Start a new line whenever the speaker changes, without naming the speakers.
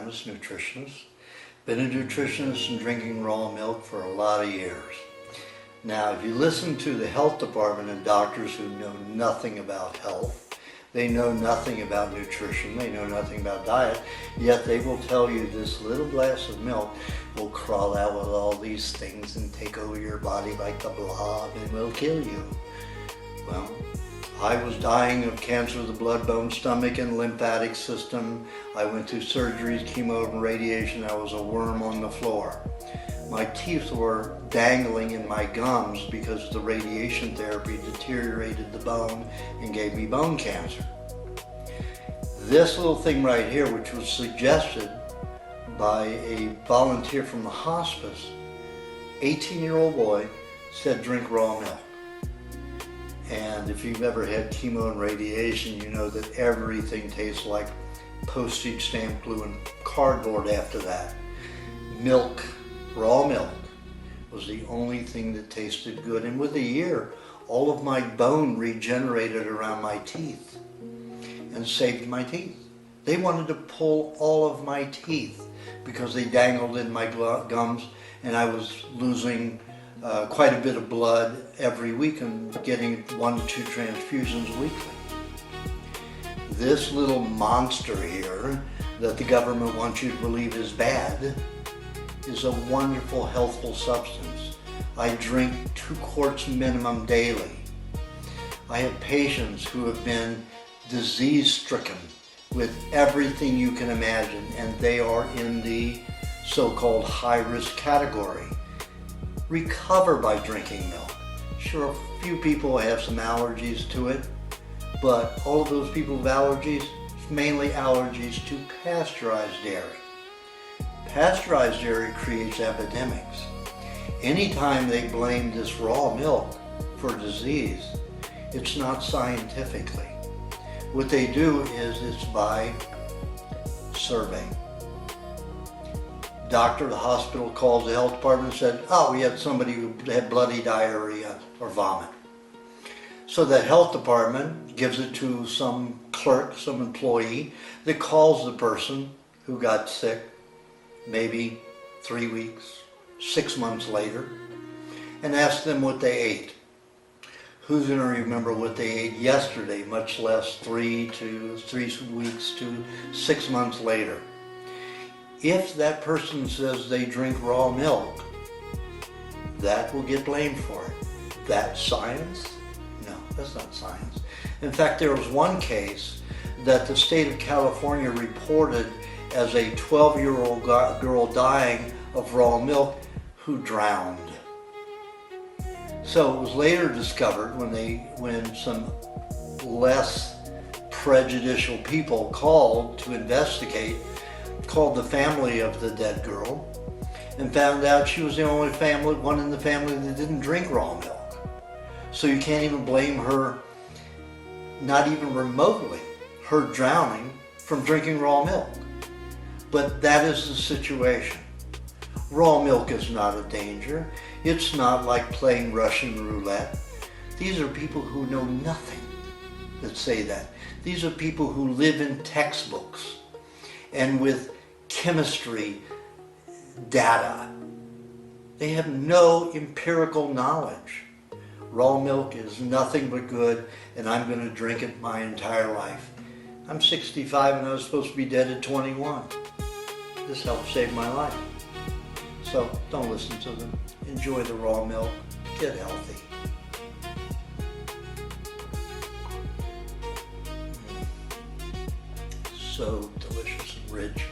Aajonus, nutritionist. Been a nutritionist and drinking raw milk for a lot of years. Now, if you listen to the health department and doctors who know nothing about health, they know nothing about nutrition, they know nothing about diet, yet they will tell you this little glass of milk will crawl out with all these things and take over your body like the blob and will kill you. Well, I was dying of cancer of the blood, bone, stomach, and lymphatic system. I went through surgeries, chemo, and radiation. I was a worm on the floor. My teeth were dangling in my gums because the radiation therapy deteriorated the bone and gave me bone cancer. This little thing right here, which was suggested by a volunteer from the hospice, 18-year-old boy, said drink raw milk. And if you've ever had chemo and radiation, you know that everything tastes like postage stamp glue and cardboard after that. Milk, raw milk, was the only thing that tasted good. And with a year, all of my bone regenerated around my teeth and saved my teeth. They wanted to pull all of my teeth because they dangled in my gums, and I was losing quite a bit of blood every week and getting 1 to 2 transfusions weekly. This little monster here that the government wants you to believe is bad is a wonderful, healthful substance. I drink 2 quarts minimum daily. I have patients who have been disease-stricken with everything you can imagine, and they are in the so-called high-risk category. Recover by drinking milk. Sure, a few people have some allergies to it, but all of those people with allergies, it's mainly allergies to pasteurized dairy. Pasteurized dairy creates epidemics. Anytime they blame this raw milk for disease, it's not scientifically. What they do is it's by survey. Doctor of the hospital calls the health department and said, oh, we had somebody who had bloody diarrhea or vomit. So the health department gives it to some clerk, some employee, that calls the person who got sick maybe 3 weeks, 6 months later, and asks them what they ate. Who's going to remember what they ate yesterday, much less 3 weeks to 6 months later? If that person says they drink raw milk, that will get blamed for it. That's science? No, that's not science. In fact, there was one case that the state of California reported as a 12-year-old girl dying of raw milk who drowned. So it was later discovered when some less prejudicial people called to investigate, called the family of the dead girl, and found out she was the only one in the family that didn't drink raw milk. So you can't even blame her, not even remotely, her drowning from drinking raw milk. But that is the situation. Raw milk is not a danger. It's not like playing Russian roulette. These are people who know nothing that say that. These are people who live in textbooks and with chemistry data. They have no empirical knowledge. Raw milk is nothing but good, and I'm going to drink it my entire life. I'm 65 and I was supposed to be dead at 21. This helped save my life. So don't listen to them. Enjoy the raw milk. Get healthy. So delicious and rich.